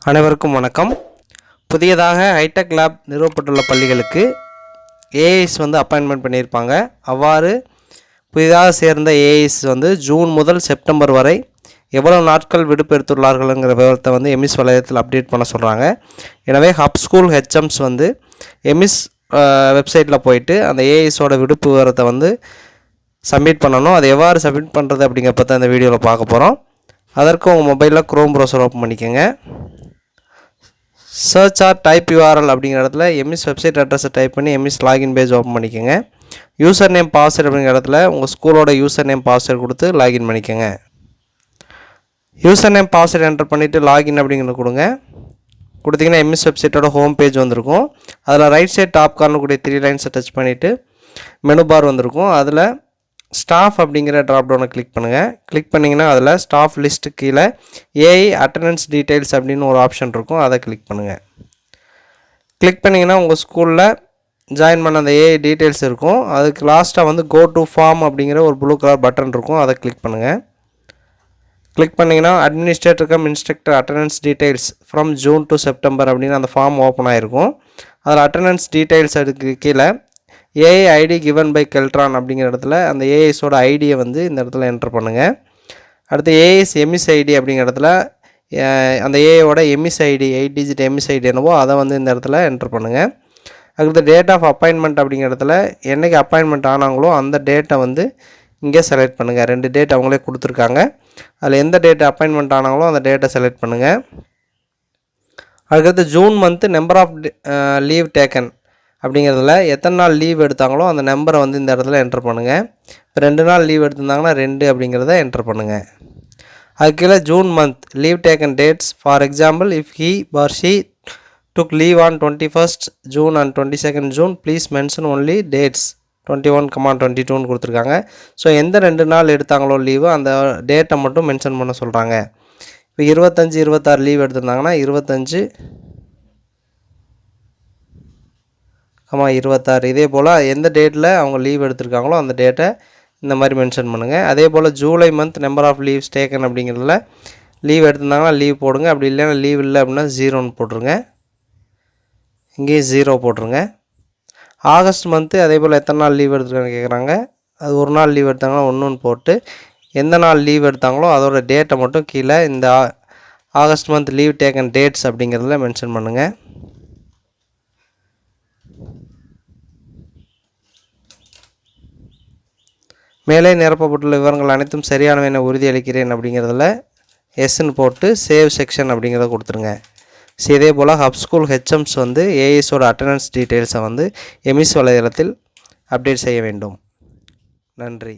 அனைவருக்கும் வணக்கம். புதியதாக ஹைடெக் லேப் நிறுவப்பட்டுள்ள பள்ளிகளுக்கு ஏஐஸ் அப்பாயின்மெண்ட் பண்ணியிருப்பாங்க. அவ்வாறு புதிதாக சேர்ந்த ஏஐஸ் ஜூன் முதல் செப்டம்பர் வரை எவ்வளவு நாட்கள் விடுப்பு எடுத்துள்ளார்கள்ங்கிற விவரத்தை எம்இஸ் வலையத்தில் அப்டேட் பண்ண சொல்கிறாங்க. எனவே ஹப் ஸ்கூல் ஹெச்எம்ஸ் எம்இஸ் வெப்சைட்டில் போயிட்டு அந்த ஏஐஸோட விடுப்பு விவரத்தை சப்மிட் பண்ணணும். அதை எவ்வாறு சப்மிட் பண்ணுறது அப்படிங்கிறத பற்றி அந்த வீடியோவில் பார்க்க போகிறோம். அதற்கு உங்கள் மொபைலில் க்ரோம் ப்ரௌசர் ஓப்பன் பண்ணிக்கோங்க. சர்ச் ஆர் டைப் யூஆர்எல் அப்படிங்கிற இடத்துல எம்இஸ் வெப்சைட் அட்ரஸை டைப் பண்ணி எம்இஸ் லாகின் பேஜ் ஓப்பன் பண்ணிக்கோங்க. யூசர் நேம் பாஸ்வேர்டு அப்படிங்கிற இடத்துல உங்கள் ஸ்கூலோட யூசர் நேம் பாஸ்வேர்டு கொடுத்து லாகின் பண்ணிக்கோங்க. யூசர் நேம் பாஸ்வேர்டு என்டர் பண்ணிவிட்டு லாகின் அப்படிங்கிறது கொடுத்தீங்கன்னா எம்இஸ் வெப்சைட்டோட ஹோம் பேஜ் வந்திருக்கும். அதில் ரைட் சைட் டாப் கார்னர் கூடிய 3 லைன்ஸை டச் பண்ணிவிட்டு மெனு பார் வந்திருக்கும். அதில் ஸ்டாஃப் அப்படிங்கிற ட்ராப் டவுனை கிளிக் பண்ணுங்கள். கிளிக் பண்ணிங்கன்னா அதில் ஸ்டாஃப் லிஸ்ட்டு கீழே ஏஐ அட்டண்டன்ஸ் டீட்டெயில்ஸ் அப்படின்னு ஒரு ஆப்ஷன் இருக்கும். அதை கிளிக் பண்ணுங்கள். கிளிக் பண்ணிங்கன்னா உங்கள் ஸ்கூலில் ஜாயின் பண்ண அந்த ஏஐ டீட்டெயில்ஸ் இருக்கும். அதுக்கு லாஸ்ட்டாக கோ டு ஃபார்ம் அப்படிங்கிற ஒரு ப்ளூ கலர் பட்டன் இருக்கும். அதை கிளிக் பண்ணுங்கள். கிளிக் பண்ணிங்கன்னா administrator come instructor attendance details from June to September அப்படின்னு அந்த ஃபார்ம் ஓப்பன் ஆகிருக்கும். அதில் அட்டண்டன்ஸ் டீட்டெயில்ஸ் அதுக்கு கீழே AI ID given by Keltron அப்படிங்கிற இடத்துல அந்த ஏஐஸோட ஐடியை இந்த இடத்துல என்டர் பண்ணுங்கள். அடுத்து ஏஐஸ் எம்இஸ் ஐடி அப்படிங்கிற இடத்துல அந்த ஏஐயோட EMIS ID 8 digit EMIS ID என்னவோ அதை இந்த இடத்துல என்டர் பண்ணுங்கள். அடுத்து டேட் ஆஃப் அப்பாயின்மெண்ட் அப்படிங்கிற இடத்துல என்றைக்கு அப்பாயின்மெண்ட் ஆனாங்களோ அந்த டேட்டை இங்கே செலக்ட் பண்ணுங்கள். 2 டேட் அவங்களே கொடுத்துருக்காங்க. அதில் எந்த டேட் அப்பாயின்மெண்ட் ஆனாங்களோ அந்த டேட்டை செலக்ட் பண்ணுங்கள். அதுக்கடுத்து June month number of leave taken அப்படிங்கிறதுல எத்தனை நாள் லீவ் எடுத்தாங்களோ அந்த நம்பரை இந்த இடத்துல என்டர் பண்ணுங்கள். இப்போ 2 நாள் லீவ் எடுத்திருந்தாங்கன்னா 2 அப்படிங்கிறத என்டர் பண்ணுங்கள். அதுக்கு கீழே June month leave taken dates for example if he or she took leave on 21st June and 22nd June please mention only dates 21,22ன்னு கொடுத்துருக்காங்க. ஸோ எந்த 2 நாள் எடுத்தாங்களோ லீவு அந்த டேட்டை மட்டும் மென்ஷன் பண்ண சொல்கிறாங்க. இப்போ 25, 26 லீவ் எடுத்திருந்தாங்கன்னா 25, 26 இதே போல் எந்த டேட்டில் அவங்க லீவ் எடுத்திருக்காங்களோ அந்த டேட்டை இந்த மாதிரி மென்ஷன் பண்ணுங்கள். அதே போல் July month number of leaves taken அப்படிங்கிறதுல லீவ் எடுத்திருந்தாங்கன்னா லீவ் போடுங்க. அப்படி இல்லைன்னா லீவ் இல்லை அப்படின்னா 0ன்னு போட்டுருங்க. இங்கேயே 0 போட்டுருங்க. ஆகஸ்ட் மந்த்து அதே போல் எத்தனை நாள் லீவ் எடுத்துருக்கான்னு கேட்குறாங்க. அது ஒரு நாள் லீவ் எடுத்தாங்கன்னா 1ன்னு போட்டு எந்த நாள் லீவ் எடுத்தாங்களோ அதோட டேட்டை மட்டும் கீழே இந்த August month leave taken dates அப்படிங்கிறதுல மென்ஷன் பண்ணுங்கள். மேலே நிரப்பப்பட்டுள்ள விவரங்கள் அனைத்தும் சரியானவை என உறுதியளிக்கிறேன் அப்படிங்கிறதுல எஸ்ன்னு போட்டு சேவ் செக்ஷன் அப்படிங்கிறத கொடுத்துருங்க. இதே போல் ஹப் ஸ்கூல் ஹெச்எம்ஸ் ஏஐஸோட அட்டண்டன்ஸ் டீட்டெயில்ஸை எம்இஸ் வலைதளத்தில் அப்டேட் செய்ய வேண்டும். நன்றி.